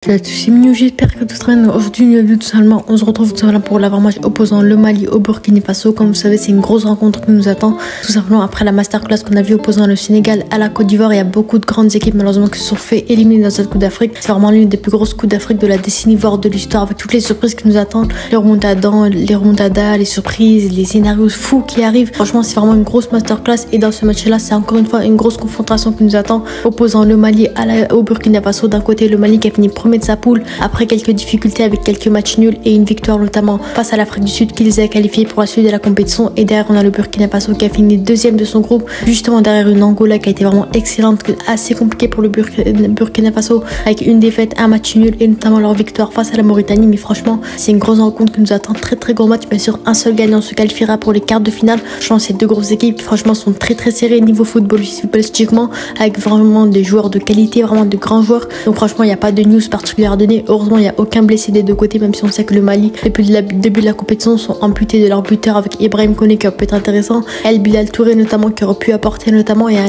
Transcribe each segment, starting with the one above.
Salut à tous, c'est Mignon, j'espère que tout se bien. Aujourd'hui, tout simplement, on se retrouve tout simplement pour l'avant-match opposant le Mali au Burkina Faso. Comme vous savez, c'est une grosse rencontre qui nous attend. Tout simplement, après la masterclass qu'on a vu opposant le Sénégal à la Côte d'Ivoire, il y a beaucoup de grandes équipes malheureusement qui se sont fait éliminer dans cette Coupe d'Afrique. C'est vraiment l'une des plus grosses Coupes d'Afrique de la décennie, voire de l'histoire, avec toutes les surprises qui nous attendent. Les remontadas, les surprises, les scénarios fous qui arrivent. Franchement, c'est vraiment une grosse masterclass. Et dans ce match-là, c'est encore une fois une grosse confrontation qui nous attend, opposant le Mali au Burkina Faso. D'un côté, le Mali qui a fini premier de sa poule après quelques difficultés avec quelques matchs nuls et une victoire notamment face à l'Afrique du Sud qui les a qualifiés pour la suite de la compétition. Et derrière, on a le Burkina Faso qui a fini deuxième de son groupe, justement derrière une Angola qui a été vraiment excellente, assez compliquée pour le Burkina Faso, avec une défaite, un match nul et notamment leur victoire face à la Mauritanie. Mais franchement, c'est une grosse rencontre qui nous attend, très gros match. Bien sûr, un seul gagnant se qualifiera pour les quarts de finale. Je pense que ces deux grosses équipes franchement sont très serrées niveau footballistiquement, avec vraiment des joueurs de qualité, vraiment de grands joueurs. Donc franchement, il n'y a pas de news particulière à donner. Heureusement, il n'y a aucun blessé des deux côtés, même si on sait que le Mali, depuis le début de la compétition, sont amputés de leur buteur, avec Ibrahim Koné qui peut être intéressant, El Bilal Touré notamment qui aurait pu apporter notamment, et un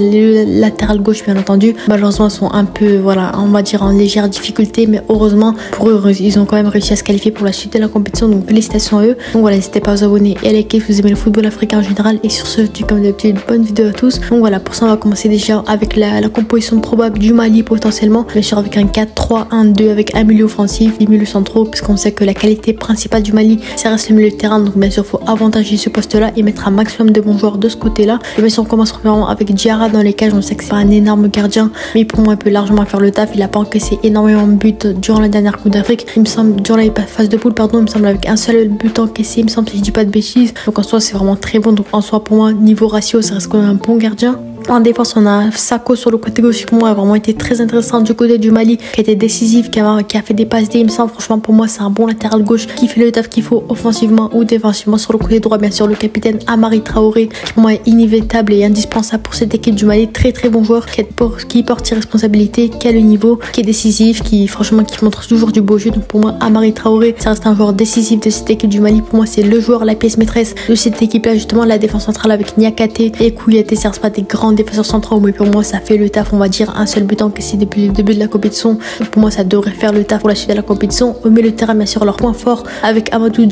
latéral gauche bien entendu. Malheureusement, ils sont un peu, voilà, on va dire en légère difficulté, mais heureusement pour eux, ils ont quand même réussi à se qualifier pour la suite de la compétition. Donc félicitations à eux. Donc voilà, n'hésitez pas à vous abonner et à liker si vous aimez le football africain en général. Et sur ce, je dis comme d'habitude, bonne vidéo à tous. Donc voilà, pour ça, on va commencer déjà avec la composition probable du Mali potentiellement, bien sûr avec un 4-3-1-2 avec un milieu offensif, des milieux centraux, puisqu'on sait que la qualité principale du Mali, ça reste le milieu de terrain. Donc bien sûr, il faut avantager ce poste-là et mettre un maximum de bons joueurs de ce côté-là. Et bien sûr, on commence premièrement avec Diarra dans les cages. On sait que c'est pas un énorme gardien, mais pour moi, il peut largement faire le taf. Il a pas encaissé énormément de buts durant la dernière Coupe d'Afrique. Il me semble, durant la phase de poule, pardon, il me semble avec un seul but encaissé, il me semble, si je dis pas de bêtises. Donc en soi, c'est vraiment très bon. Donc en soi, pour moi, niveau ratio, ça reste quand même un bon gardien. En défense, on a Sako sur le côté gauche qui pour moi a vraiment été très intéressant du côté du Mali, qui a été décisif, qui a fait des passes D, il me semble. Franchement, pour moi, c'est un bon latéral gauche qui fait le taf qu'il faut offensivement ou défensivement. Sur le côté droit, bien sûr, le capitaine Amari Traoré, qui pour moi est inévitable et indispensable pour cette équipe du Mali. Très bon joueur qui porte ses responsabilités, qui a le niveau, qui est décisif, qui franchement qui montre toujours du beau jeu. Donc pour moi, Amari Traoré, ça reste un joueur décisif de cette équipe du Mali. Pour moi, c'est le joueur, la pièce maîtresse de cette équipe-là, justement. La défense centrale avec Niakate et Kouyaté, ça reste pas des grands défenseurs centraux, mais pour moi ça fait le taf. On va dire un seul but encaissé depuis le début de la compétition. Donc pour moi, ça devrait faire le taf pour la suite de la compétition. Au milieu de terrain, bien sûr, leur point fort avec Amadou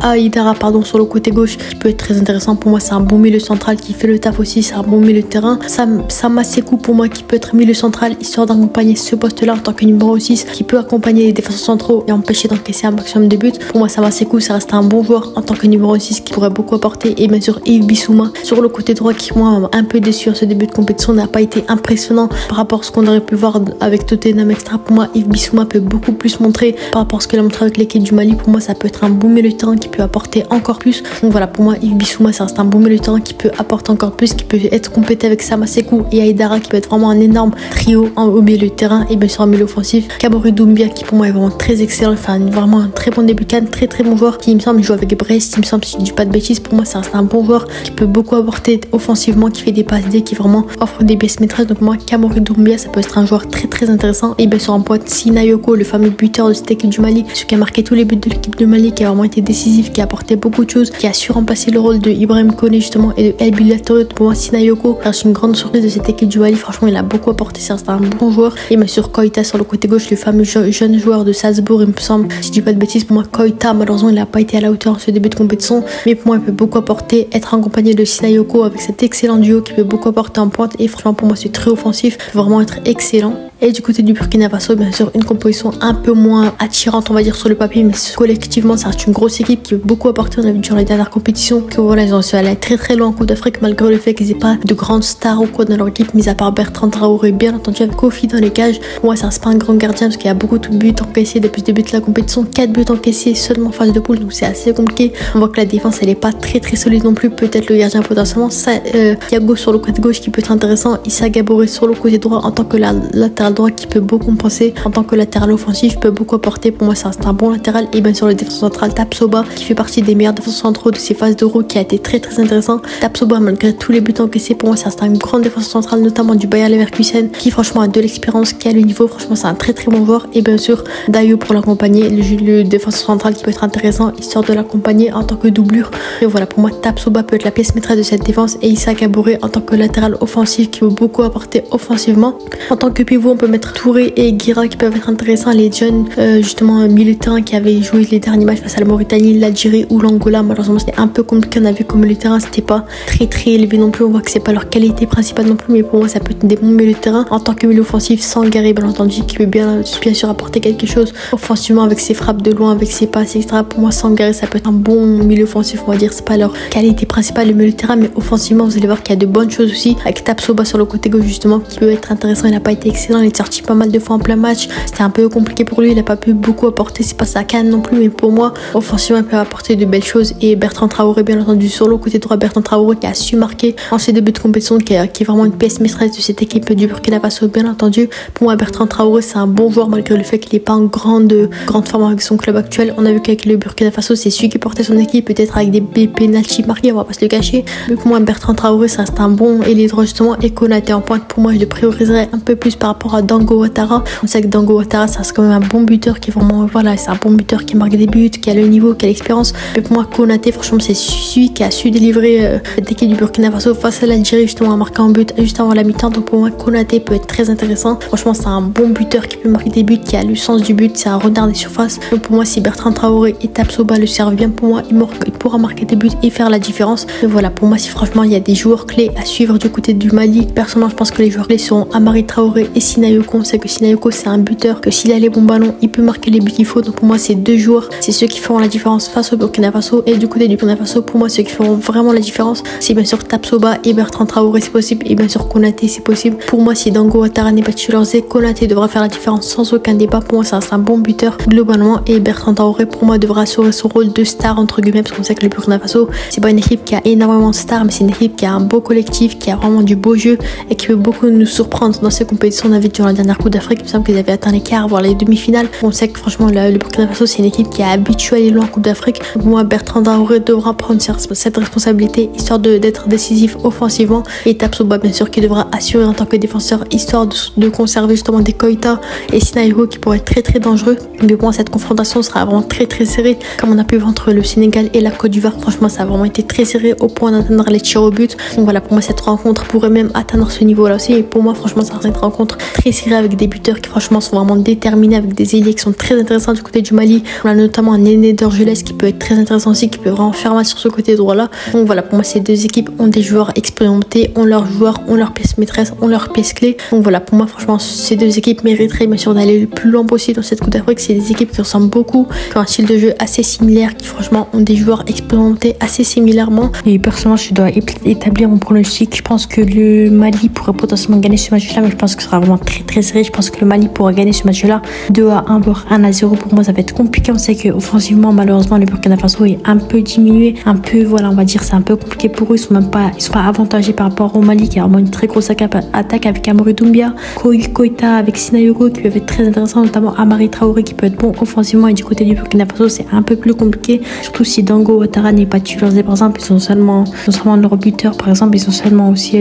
Aïdara sur le côté gauche, qui peut être très intéressant. Pour moi, c'est un bon milieu central qui fait le taf aussi. C'est un bon milieu de terrain. Sama Sekou, pour moi, qui peut être milieu central, histoire d'accompagner ce poste-là en tant que numéro 6, qui peut accompagner les défenseurs centraux et empêcher d'encaisser un maximum de buts. Pour moi, Sama Sekou, ça reste un bon joueur en tant que numéro 6 qui pourrait beaucoup apporter. Et bien sûr, Yves Bissouma sur le côté droit, qui moi m'a un peu déçu en ce début de compétition, n'a pas été impressionnant par rapport à ce qu'on aurait pu voir avec Tottenham Extra. Pour moi, Yves Bissouma peut beaucoup plus montrer par rapport à ce qu'il a montré avec l'équipe du Mali. Pour moi, ça peut être un bon milieu de terrain qui peut apporter encore plus. Donc voilà, pour moi, Yves Bissouma, ça reste un bon milieu de terrain qui peut apporter encore plus, qui peut être complété avec Sama Sekou et Aïdara, qui peut être vraiment un énorme trio au milieu de terrain. Et bien sûr, un milieu offensif, Kamori Doumbia, qui pour moi est vraiment très excellent, enfin vraiment un très bon début de CAN, très bon joueur, qui il me semble joue avec Brest, il me semble, si je dis pas de bêtises. Pour moi, ça reste un bon joueur qui peut beaucoup apporter offensivement, qui fait des passes D, qui vraiment offre des pièces maîtresses. Donc moi, Kamori Doumbia, ça peut être un joueur très intéressant. Et bien sûr, en pointe, Sinayoko, le fameux buteur de cette équipe du Mali, celui qui a marqué tous les buts de l'équipe du Mali, qui a vraiment été décisif, qui a apporté beaucoup de choses, qui a su remplacer le rôle de Ibrahim Koné justement et de El Bilal Touré. Pour moi, Sinayoko reste une grande surprise de cette équipe du Mali. Franchement, il a beaucoup apporté, ça reste un bon joueur. Et bien sûr, Koïta sur le côté gauche, le fameux jeune joueur de Salzbourg, il me semble, si je dis pas de bêtises. Pour moi, Koïta, malheureusement, il n'a pas été à la hauteur en ce début de compétition, mais pour moi, il peut beaucoup apporter, être accompagné de Sinayoko avec cet excellent duo qui peut beaucoup apporter en pointe. Et franchement, pour moi, c'est très offensif, peut vraiment être excellent. Et du côté du Burkina Faso, bien sûr, une composition un peu moins attirante, on va dire, sur le papier, mais collectivement, ça reste une grosse équipe qui veut beaucoup apporter. On a vu durant les dernières compétitions que voilà, ils ont su aller très loin en Coupe d'Afrique, malgré le fait qu'ils n'aient pas de grandes stars ou quoi dans leur équipe, mis à part Bertrand Traoré, bien entendu, avec Kofi dans les cages. Pour moi, ça reste pas un grand gardien parce qu'il y a beaucoup de buts encaissés depuis le début de la compétition. 4 buts encaissés seulement en phase de poule, donc c'est assez compliqué. On voit que la défense, elle est pas très solide non plus. Peut-être le gardien potentiellement. Thiago sur le côté gauche qui peut être intéressant. Issa Gaboré sur le côté droit en tant que latéral droit qui peut beaucoup compenser. En tant que latéral offensif, peut beaucoup apporter. Pour moi, ça reste un bon latéral. Et bien sûr, le défenseur central Tapsoba, qui fait partie des meilleurs défenseurs centraux de ces phases d'Euro, qui a été très intéressant. Tapsoba, malgré tous les buts encaissés, pour moi, ça reste un grand défenseur central, notamment du Bayer Leverkusen, qui franchement a de l'expérience, qui a le niveau. Franchement, c'est un très bon joueur. Et bien sûr, Dayo pour l'accompagner, le défenseur central qui peut être intéressant, histoire de l'accompagner en tant que doublure. Et voilà, pour moi, Tapsoba peut être la pièce maîtresse de cette défense. Et Issa Gaboré en tant que latéral offensif, qui peut beaucoup apporter offensivement. En tant que pivot, peut mettre Touré et Guira qui peuvent être intéressants. Les jeunes, justement, milieu de terrain qui avaient joué les derniers matchs face à la Mauritanie, l'Algérie ou l'Angola. Malheureusement, c'était un peu compliqué. On a vu que le milieu de terrain, c'était pas très élevé non plus. On voit que c'est pas leur qualité principale non plus, mais pour moi, ça peut être des bons milieux de terrain. En tant que milieu offensif, Sangaré, bien entendu, qui peut bien sûr apporter quelque chose offensivement avec ses frappes de loin, avec ses passes, etc. Pour moi, Sangaré, ça peut être un bon milieu offensif, on va dire. C'est pas leur qualité principale, le milieu de terrain, mais offensivement, vous allez voir qu'il y a de bonnes choses aussi. Avec Tapsoba sur le côté gauche, justement, qui peut être intéressant. Il n'a pas été excellent. Il est sorti pas mal de fois en plein match. C'était un peu compliqué pour lui. Il n'a pas pu beaucoup apporter. C'est pas sa canne non plus, mais pour moi, offensivement, il peut apporter de belles choses. Et Bertrand Traoré, bien entendu, sur le côté droit, Bertrand Traoré qui a su marquer en ses débuts de compétition, qui est vraiment une pièce maîtresse de cette équipe du Burkina Faso, bien entendu. Pour moi, Bertrand Traoré, c'est un bon joueur malgré le fait qu'il n'est pas en grande forme avec son club actuel. On a vu qu'avec le Burkina Faso, c'est celui qui portait son équipe, peut-être avec des pénaltys marqués, on va pas se le cacher. Mais pour moi, Bertrand Traoré, ça reste un bon ailier droit justement. Et Konaté en pointe, pour moi, je le prioriserais un peu plus par rapport à Dango Ouattara. On sait que Dango Ouattara, ça reste quand même un bon buteur qui est vraiment, voilà, c'est un bon buteur qui marque des buts, qui a le niveau, qui a l'expérience. Mais pour moi, Konaté, franchement, c'est celui qui a su délivrer cette équipe du Burkina Faso face à l'Algérie, justement, en marquant un but juste avant la mi-temps. Donc pour moi, Konaté peut être très intéressant. Franchement, c'est un bon buteur qui peut marquer des buts, qui a le sens du but, c'est un renard des surfaces. Donc pour moi, si Bertrand Traoré et Tapsoba le servent bien, pour moi, il pourra marquer des buts et faire la différence. Et voilà, pour moi, si franchement, il y a des joueurs clés à suivre du côté du Mali, personnellement, je pense que les joueurs clés seront Amari Traoré et Sinayoko. On sait que Sinayoko, c'est un buteur, que s'il a les bons ballons, il peut marquer les buts qu'il faut. Donc pour moi, ces deux joueurs, c'est ceux qui feront la différence face au Burkina Faso. Et du côté du Burkina Faso, pour moi, ceux qui feront vraiment la différence, c'est bien sûr Tapsoba et Bertrand Traoré, c'est possible, et bien sûr Konaté, c'est possible. Pour moi, si Dango Ouattara n'est pas titularisé, Konaté devra faire la différence sans aucun débat. Pour moi, ça reste un bon buteur globalement, et Bertrand Traoré, pour moi, devra assurer son rôle de star entre guillemets, parce qu'on sait que le Burkina Faso, c'est pas une équipe qui a énormément de stars, mais c'est une équipe qui a un beau collectif, qui a vraiment du beau jeu et qui peut beaucoup nous surprendre dans ces compétitions. On a vu durant la dernière Coupe d'Afrique, il me semble qu'ils avaient atteint les quarts, voire les demi-finales. On sait que franchement, le Burkina Faso, c'est une équipe qui est habituée à aller loin en Coupe d'Afrique. Pour moi, Bertrand Traoré devra prendre cette responsabilité, histoire d'être décisif offensivement, et Tapsoba, bien sûr, qui devra assurer en tant que défenseur, histoire de conserver justement des Koita et Sinayoko qui pourraient être très dangereux. Mais pour moi, cette confrontation sera vraiment très serrée, comme on a pu voir entre le Sénégal et la Côte d'Ivoire. Franchement, ça a vraiment été très serré au point d'atteindre les tirs au but. Donc voilà, pour moi, cette rencontre pourrait même atteindre ce niveau-là aussi. Et pour moi, franchement, ça reste une rencontre très serrée avec des buteurs qui, franchement, sont vraiment déterminés, avec des ailiers qui sont très intéressants du côté du Mali. On a notamment un Néné d'Orgelès qui peut être très intéressant aussi, qui peut vraiment faire mal sur ce côté droit-là. Donc voilà, pour moi, ces deux équipes ont des joueurs expérimentés, ont leurs joueurs, ont leurs pièces maîtresses, ont leurs pièces clés. Donc voilà, pour moi, franchement, ces deux équipes mériteraient bien sûr d'aller le plus loin possible dans cette Coupe d'Afrique. C'est des équipes qui ressemblent beaucoup, qui ont un style de jeu assez similaire, qui franchement ont des joueurs expérimentés assez similairement. Et personnellement, je dois établir mon pronostic. Je pense que le Mali pourrait potentiellement gagner ce match-là, mais je pense que ce sera vraiment très serré. Je pense que le Mali pourra gagner ce match-là 2-1, voire 1-0. Pour moi, ça va être compliqué. On sait que offensivement, malheureusement, le Burkina Faso est un peu diminué, un peu, voilà, on va dire, c'est un peu compliqué pour eux. Ils sont pas avantagés par rapport au Mali, qui a vraiment une très grosse attaque avec Amadou Doumbia, Koita avec Sinayoko, qui peuvent être très intéressants, notamment Amari Traoré, qui peut être bon offensivement. Et du côté du Burkina Faso, c'est un peu plus compliqué, surtout si Dango Ouattara n'est pas titularisé. Par exemple, ils ont seulement leur buteur, par exemple, ils ont seulement aussi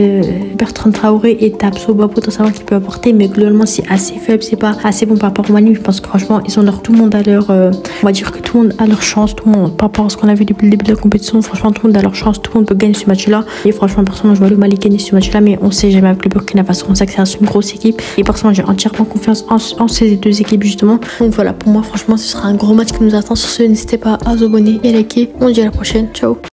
Bertrand Traoré et Tapsoba potentiellement qui peut apporter, mais globalement c'est assez faible, c'est pas assez bon par rapport au Mali. Je pense que franchement ils ont tout le monde à leur on va dire que tout le monde a leur chance, tout le monde par rapport à ce qu'on a vu depuis le début de la compétition. Franchement, tout le monde a leur chance, tout le monde peut gagner ce match-là. Et franchement, personnellement, je vois le Mali gagner ce match-là, mais on sait jamais avec le Burkina Faso. On sait que c'est une grosse équipe, et personnellement, j'ai entièrement confiance en ces deux équipes justement. Donc voilà, pour moi, franchement, ce sera un gros match qui nous attend. Sur ce, n'hésitez pas à vous abonner et à liker. On se dit à la prochaine. Ciao.